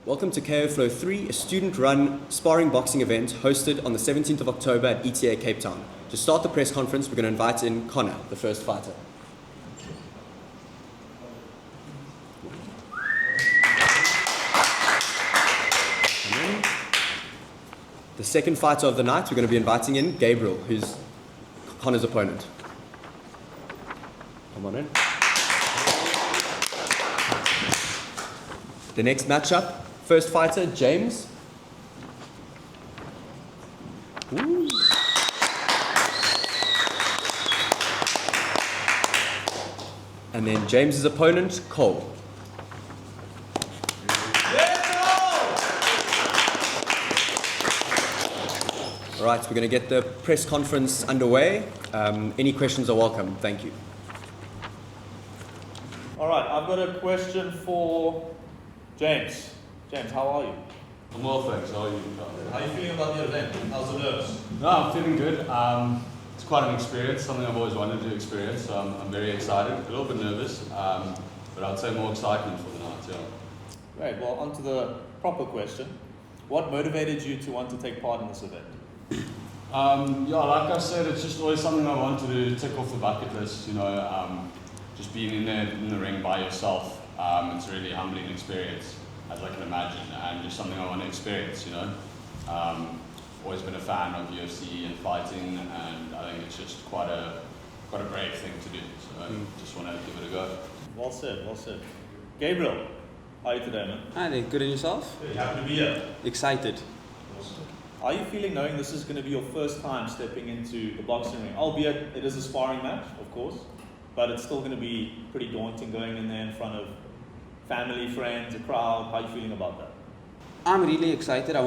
Welcome to KO Flow 3, a student-run sparring boxing event hosted on the 17th of October at ETA Cape Town. To start the press conference, we're going to invite in Connor, the first fighter. And then the second fighter of the night, we're going to be inviting in Gabriel, who's Connor's opponent. Come on in. The next matchup, first fighter, James. Ooh. And then James's opponent, Cole. All right, we're going to get the press conference underway. Any questions are welcome. Thank you. All right, I've got a question for James. James, how are you? I'm well, thanks. How are you? How are you feeling about the event? How's the nerves? No, I'm feeling good. It's quite an experience, something I've always wanted to experience, so I'm very excited, a little bit nervous, but I'd say more excitement for the night, yeah. Great, well, on to the proper question. What motivated you to want to take part in this event? Like I said, it's just always something I wanted to tick off the bucket list, just being in the ring by yourself. It's a really humbling experience, as I can imagine, and just something I want to experience, Always been a fan of UFC and fighting, and I think it's just quite a brave thing to do, so I just want to give it a go. Well said, well said. Gabriel, how are you today, man? Hi there, good, and yourself? Good, happy to be here. Excited. Awesome. How are you feeling knowing this is going to be your first time stepping into the boxing ring? Albeit it is a sparring match, of course, but it's still going to be pretty daunting going in there in front of family, friends, a crowd. How are you feeling about that? I'm really excited.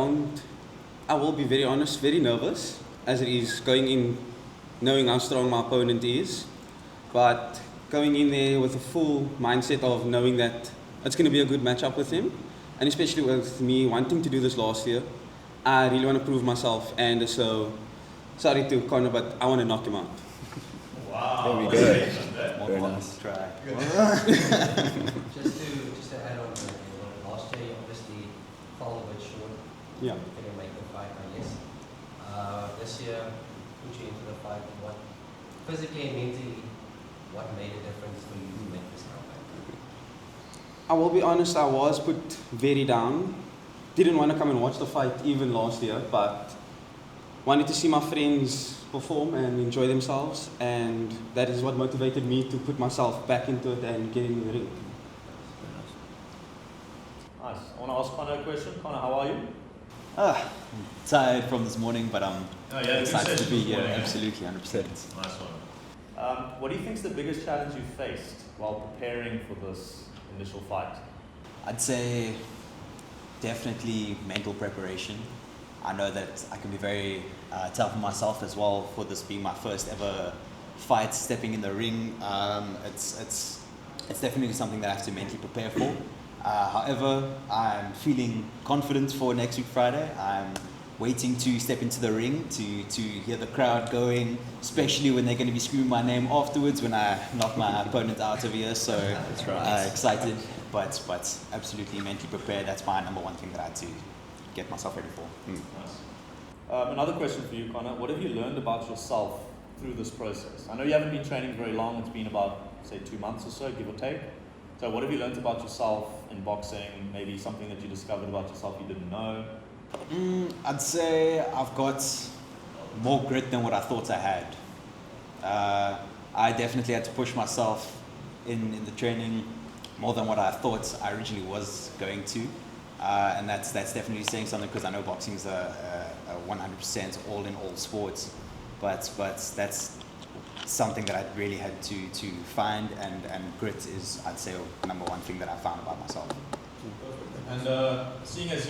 I will be very honest, very nervous, as it is going in knowing how strong my opponent is, but going in there with a full mindset of knowing that it's going to be a good matchup with him, and especially with me wanting to do this last year, I really want to prove myself, and so, sorry to Connor, but I want to knock him out. Wow. There we go. Very nice. Try. Just to add on to that, last year you obviously fell a bit short. Yeah. You couldn't make the fight, I guess. This year, put you into the fight. What physically and mentally, what made a difference for you to make this comeback? I will be honest, I was put very down. Didn't want to come and watch the fight even last year, but wanted to see my friends perform and enjoy themselves, and that is what motivated me to put myself back into it and get in the ring. Nice. I want to ask Connor a question. Connor, how are you? I'm tired from this morning, but I'm excited to be here. Morning, Absolutely, 100%. Nice one. What do you think is the biggest challenge you faced while preparing for this initial fight? I'd say definitely mental preparation. I know that I can be very tough on myself as well for this being my first ever fight, stepping in the ring. It's definitely something that I have to mentally prepare for. However, I'm feeling confident for next week Friday. I'm waiting to step into the ring to hear the crowd going, especially when they're going to be screaming my name afterwards when I knock my opponent out of here. So That's right. excited, but absolutely mentally prepared. That's my number one thing that I had to get myself ready for. Nice. Another question for you, Connor. What have you learned about yourself through this process? I know you haven't been training very long. It's been about, say, 2 months or so, give or take. So what have you learned about yourself in boxing? Maybe something that you discovered about yourself you didn't know? I'd say I've got more grit than what I thought I had. I definitely had to push myself in the training more than what I thought I originally was going to. And that's definitely saying something, because I know boxing is a 100% all-in-all sport, but that's something that I really had to find, and grit is, I'd say, number one thing that I found about myself. And seeing as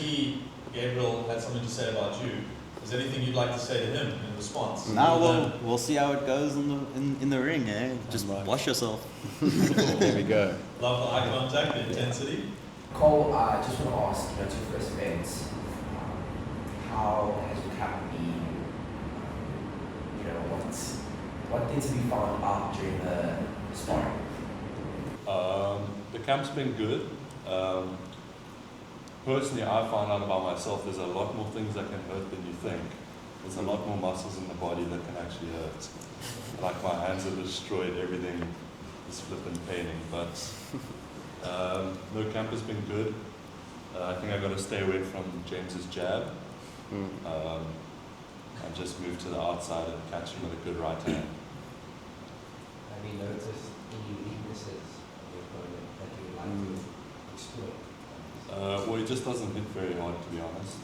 Gabriel, had something to say about you, is there anything you'd like to say to him in response? Now we'll see how it goes in the ring, eh? Just wash yourself. There we go. Love the eye contact, the intensity. Cole, I just want to ask, it's your first event. How has your camp been? What things have you found out during the sparring? The camp's been good. personally, I find out about myself, there's a lot more things that can hurt than you think. There's a lot more muscles in the body that can actually hurt. Like my hands are destroyed, everything is flipping paining. But no, camp has been good. I think I got to stay away from James's jab. And just move to the outside and catch him with a good right hand. Have you noticed any weaknesses of your opponent that you would like to exploit? Well, he just doesn't hit very hard, to be honest.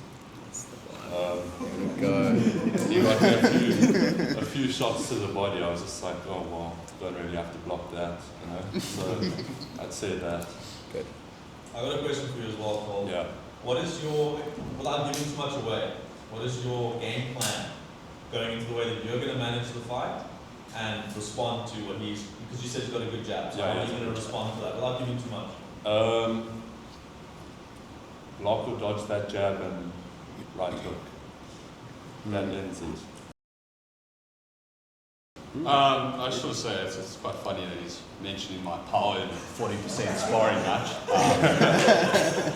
Go. He got a few shots to the body. I was just like, oh well, don't really have to block that, you know. So I'd say that. Good. I got a question for you as well, Cole. Yeah. What is your, without giving too much away, what is your game plan going into the way that you're going to manage the fight and respond to what he's, because you said you've got a good jab, so Yeah, how are yeah. you going to respond to that without giving too much? Block or dodge that jab and right hook. That ends it. I just want to say it's quite funny that he's mentioning my power in 40% sparring match.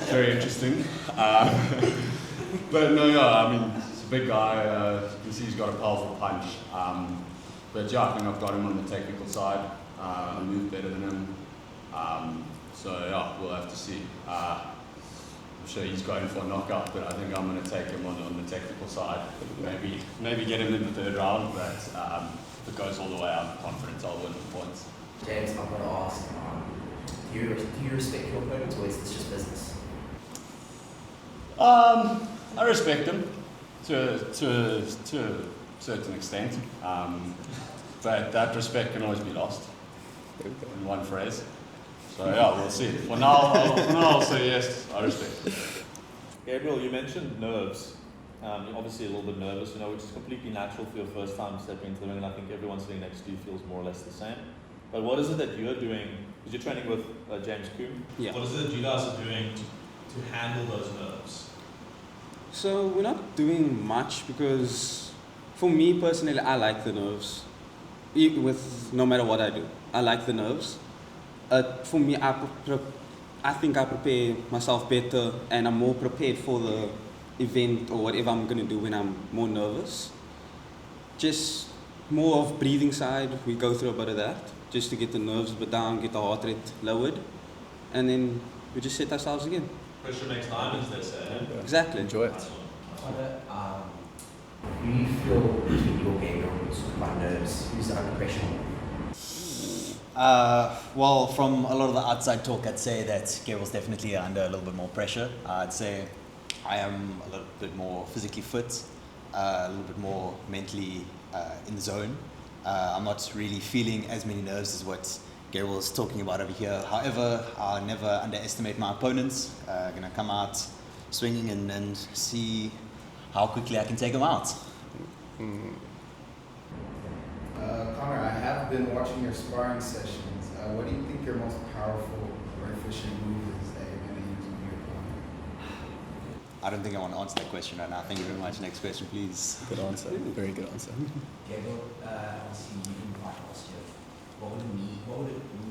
Very interesting. But no, yeah, I mean, he's a big guy. You can see he's got a powerful punch. But yeah, I think I've got him on the technical side. I move better than him. So yeah, we'll have to see. I'm sure he's going for a knockout, but I think I'm going to take him on the technical side. Maybe get him in the third round, but if it goes all the way, I'm confident I'll win the points. James, I'm going to ask, do you respect your opponent, or is this just business? I respect him to a certain extent, but that respect can always be lost in one phrase. So yeah, we'll see. For now, I'll say yes, I respect it. Gabriel, you mentioned nerves. You're obviously a little bit nervous, you know, which is completely natural for your first time stepping into the ring, and I think everyone sitting next to you feels more or less the same. But what is it that you're doing? Because you're training with James Coombe. Yeah. What is it that you guys are doing to handle those nerves? So we're not doing much because, for me personally, I like the nerves. With no matter what I do, I like the nerves. For me, I think I prepare myself better, and I'm more prepared for the event or whatever I'm going to do when I'm more nervous. Just more of breathing side, we go through a bit of that, just to get the nerves a bit down, get the heart rate lowered, and then we just set ourselves again. Pressure makes diamonds, they say. Eh? Exactly. Enjoy it. Connor, who do you feel between your game and about nerves? Who's under pressure? Well, from a lot of the outside talk, I'd say that Gabriel's definitely under a little bit more pressure. I'd say I am a little bit more physically fit, a little bit more mentally in the zone. I'm not really feeling as many nerves as what Gabriel's talking about over here. However, I'll never underestimate my opponents. Going to come out swinging and see how quickly I can take them out. Connor, I have been watching your sparring sessions. What do you think your most powerful or efficient move is that you're going to use on your opponent? I don't think I want to answer that question right now. Thank you very much. Next question, please. Good answer. Very good answer. Gabriel, obviously you didn't fight last year. What would it mean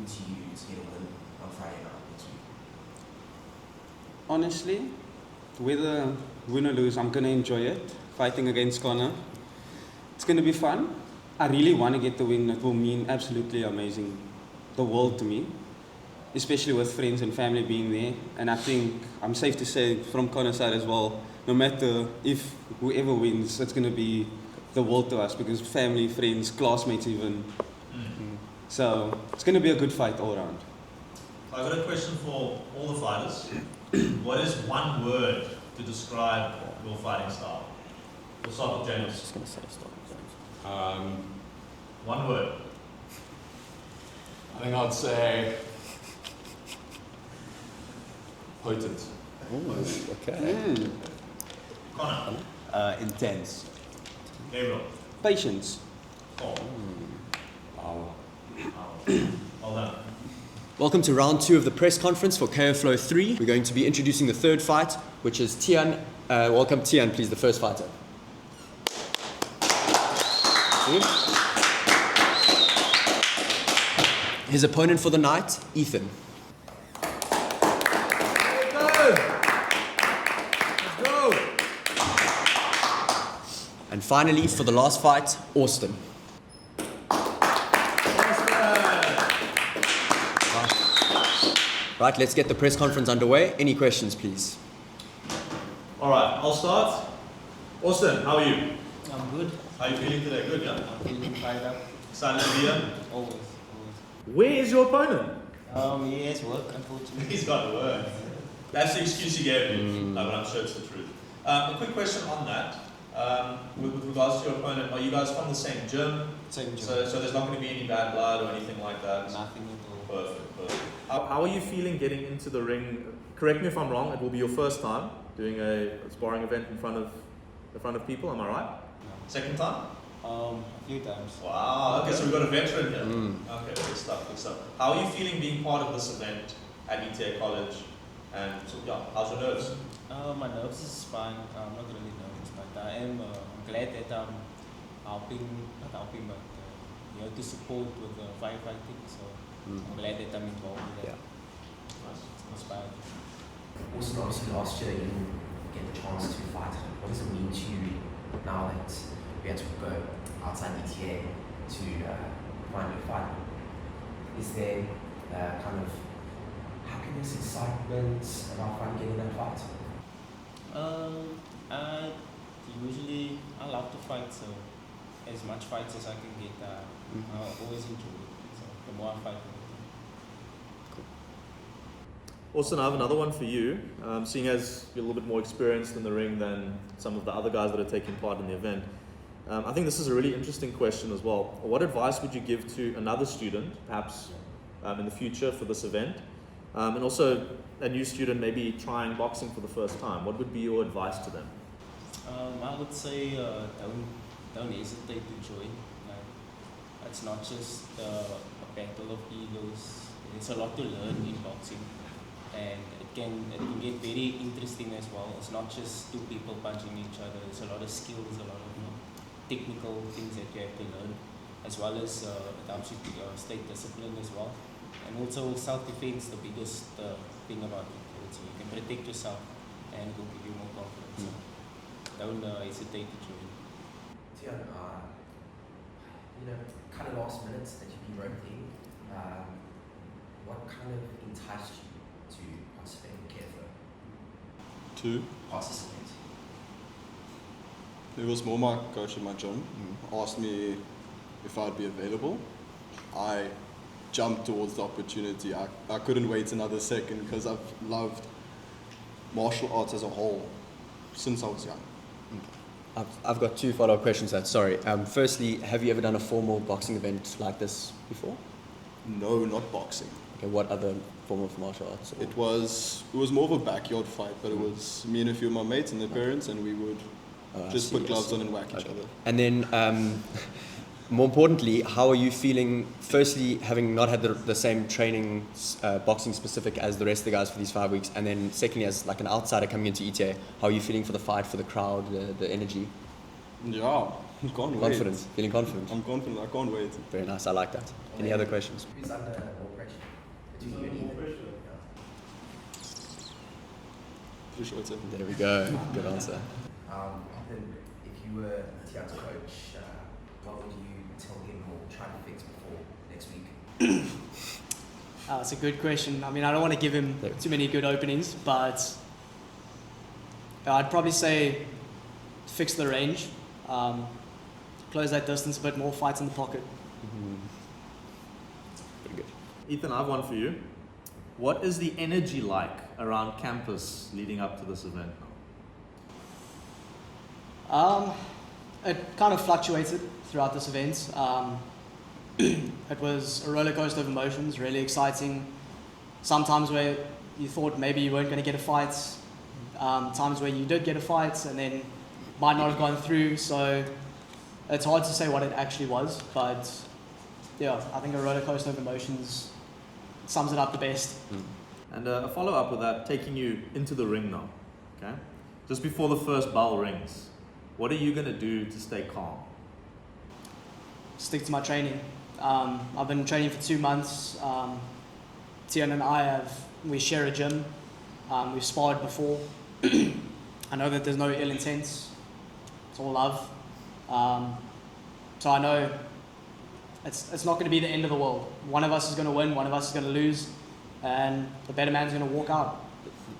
to you to get a win on Friday night next week? Honestly, whether win or lose, I'm going to enjoy it. Fighting against Connor. It's going to be fun. I really want to get the win. It will mean absolutely amazing. The world to me. Especially with friends and family being there. And I think I'm safe to say from Connor's side as well, no matter if whoever wins, it's going to be the world to us because family, friends, classmates even. So it's going to be a good fight all around. I've got a question for all the fighters. What is one word to describe your fighting style? We'll start with James. Just going to say stop. James. One word. I think I'd say potent. Ooh, okay. Connor. Intense. Gabriel. Patience. Paul. Well done. Welcome to round 2 of the press conference for KO Flow 3. We're going to be introducing the third fight, which is Tian. Welcome Tian, please, the first fighter. His opponent for the night, Ethan. And finally, for the last fight, Austin. Right, let's get the press conference underway. Any questions, please? All right, I'll start. Austin, how are you? I'm good. How are you feeling today? Good, yeah? I'm feeling fired up. Excited to be here? Always. Where is your opponent? He has work, unfortunately. He's got work. That's the excuse you gave me, but I'm sure it's the truth. A quick question on that. With regards to your opponent, are you guys from the same gym? Same gym. So there's not going to be any bad blood or anything like that? Nothing at all. Perfect. How are you feeling getting into the ring? Correct me if I'm wrong, it will be your first time doing a sparring event in front of people, am I right? No. Second time? A few times. Wow, okay, so we've got a veteran here. Okay, good stuff. How are you feeling being part of this event at ETA College? And so, yeah, how's your nerves? My nerves is fine. I'm not really nervous, but I am I'm glad that I'm not helping, but to support with firefighting. So I'm glad that I'm involved with that. Nice. It's inspiring. Also, obviously last year you didn't get the chance to fight. What does it mean to you now that we had to go outside ETA to find a fight? Is there kind of happiness, excitement about finally getting that fight? I love to fight, so as much fights as I can get, I always enjoy it. So the more I fight, the better. Austin, I have another one for you. Seeing as you're a little bit more experienced in the ring than some of the other guys that are taking part in the event, I think this is a really interesting question as well. What advice would you give to another student, perhaps in the future for this event, and also a new student maybe trying boxing for the first time? What would be your advice to them? I would say don't hesitate to join. Like, it's not just a battle of egos. There's a lot to learn in boxing, and it can get very interesting as well. It's not just two people punching each other. There's a lot of skills, a lot of technical things that you have to learn, as well as it helps you to stay disciplined as well. And also self-defense, the biggest thing about it. So you can protect yourself and it will give you more confidence. So don't hesitate to join. Tian, kind of last minutes that you've been roped in, what kind of enticed you to participate in KFO? To? Participate. It was more my coach at my gym asked me if I'd be available. I jumped towards the opportunity. I couldn't wait another second because I've loved martial arts as a whole since I was young. I've got two follow-up questions to that. Sorry. Firstly, have you ever done a formal boxing event like this before? No, not boxing. Okay, what other form of martial arts? It was more of a backyard fight, but it was me and a few of my mates and their parents, and we would just put gloves on and whack each other. And then, more importantly, how are you feeling, firstly, having not had the same training, boxing specific as the rest of the guys for these 5 weeks, and then secondly, as like an outsider coming into ETA, how are you feeling for the fight, for the crowd, the energy? Yeah, can't wait. Feeling confident? I'm confident, I can't wait. Very nice, I like that. Any other questions? Who's under more pressure? Do you need pressure? Pretty sure it's it. There we go, good answer. Ethan, if you were Tian's coach, what would you tell him or try to fix before next week? It's a good question. I mean, I don't want to give him too many good openings, but I'd probably say fix the range, close that distance a bit more, fight in the pocket. Pretty good. Ethan, I have one for you. What is the energy like around campus leading up to this event? It kind of fluctuated throughout this event. It was a roller coaster of emotions, really exciting. Sometimes where you thought maybe you weren't going to get a fight, times where you did get a fight and then might not have gone through. So it's hard to say what it actually was, but yeah, I think a roller coaster of emotions sums it up the best. And a follow-up with that, taking you into the ring now, okay? Just before the first bell rings, what are you going to do to stay calm? Stick to my training. I've been training for 2 months. Tian and we share a gym. We've sparred before. I know that there's no ill intent. It's all love. So I know it's not going to be the end of the world. One of us is going to win, one of us is going to lose, and the better man's going to walk out.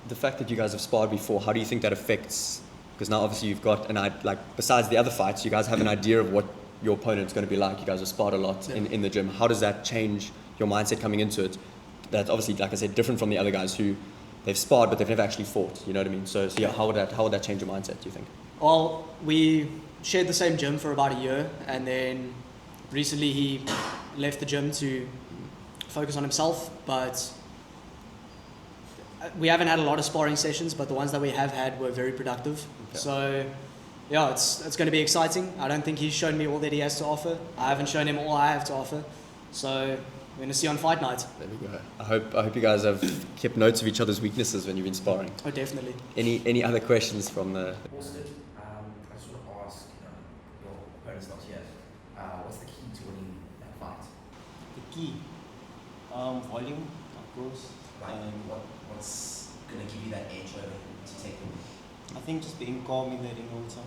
The fact that you guys have sparred before, how do you think that affects? Because now obviously you've got besides the other fights, you guys have an idea of what your opponent's going to be like. You guys have sparred a lot in the gym. How does that change your mindset coming into it? That's obviously, like I said, different from the other guys who they've sparred but they've never actually fought. You know what I mean? So yeah, how would that change your mindset, do you think? Well, we shared the same gym for about a year, and then recently he left the gym to focus on himself, but we haven't had a lot of sparring sessions, but the ones that we have had were very productive. Okay. So yeah, it's going to be exciting. I don't think he's shown me all that he has to offer. I haven't shown him all I have to offer. So we're going to see on fight night. There we go. I hope you guys have kept notes of each other's weaknesses when you've been sparring. Oh, definitely. Any other questions from the... Also, I just want to ask, your opponent's not here. What's the key to winning that fight? The key, volume, of course. What's going to give you that edge over him to take him? I think just being calm in the ring also,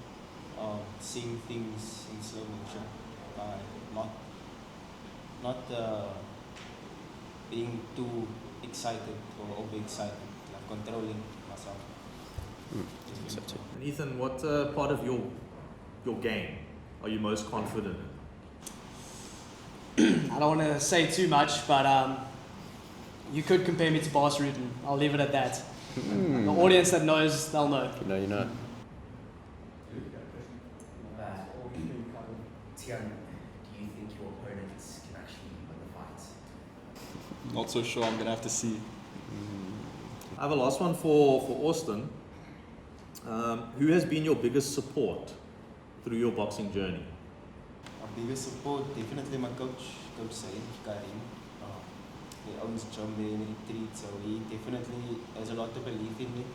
seeing things in slow motion, not being too excited or overexcited, like controlling myself. So too. And Ethan, what part of your game are you most confident in? I don't want to say too much, but you could compare me to Bas Rutten. I'll leave it at that. The audience that knows, they'll know. You know. Tian, do you think your opponents can actually win the fight? Not so sure. I'm gonna have to see. I have a last one for Austin. Who has been your biggest support through your boxing journey? Our biggest support, definitely my coach, Coach Said Karim. He owns gym there in Retreat, so he definitely has a lot of belief in me,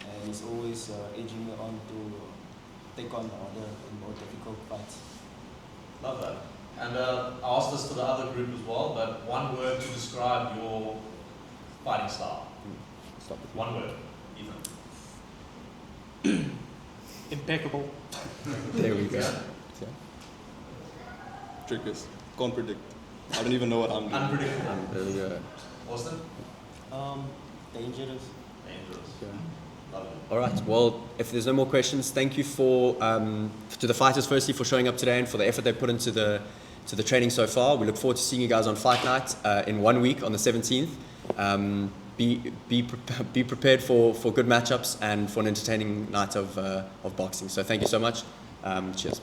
and he's always edging me on to take on harder and more difficult fights. Love that. And I asked this to the other group as well, but one word to describe your fighting style. Stop it. One word, Ethan. Impeccable. There we go. Yeah. Trickers. Can't predict. I don't even know what I'm doing. Unpredictable. There we go. Austin? Dangerous. Dangerous. Yeah. Love it. All right. Well, if there's no more questions, thank you to the fighters firstly for showing up today and for the effort they put into the training so far. We look forward to seeing you guys on fight night in 1 week on the 17th. Be prepared for good matchups and for an entertaining night of boxing. So thank you so much. Cheers.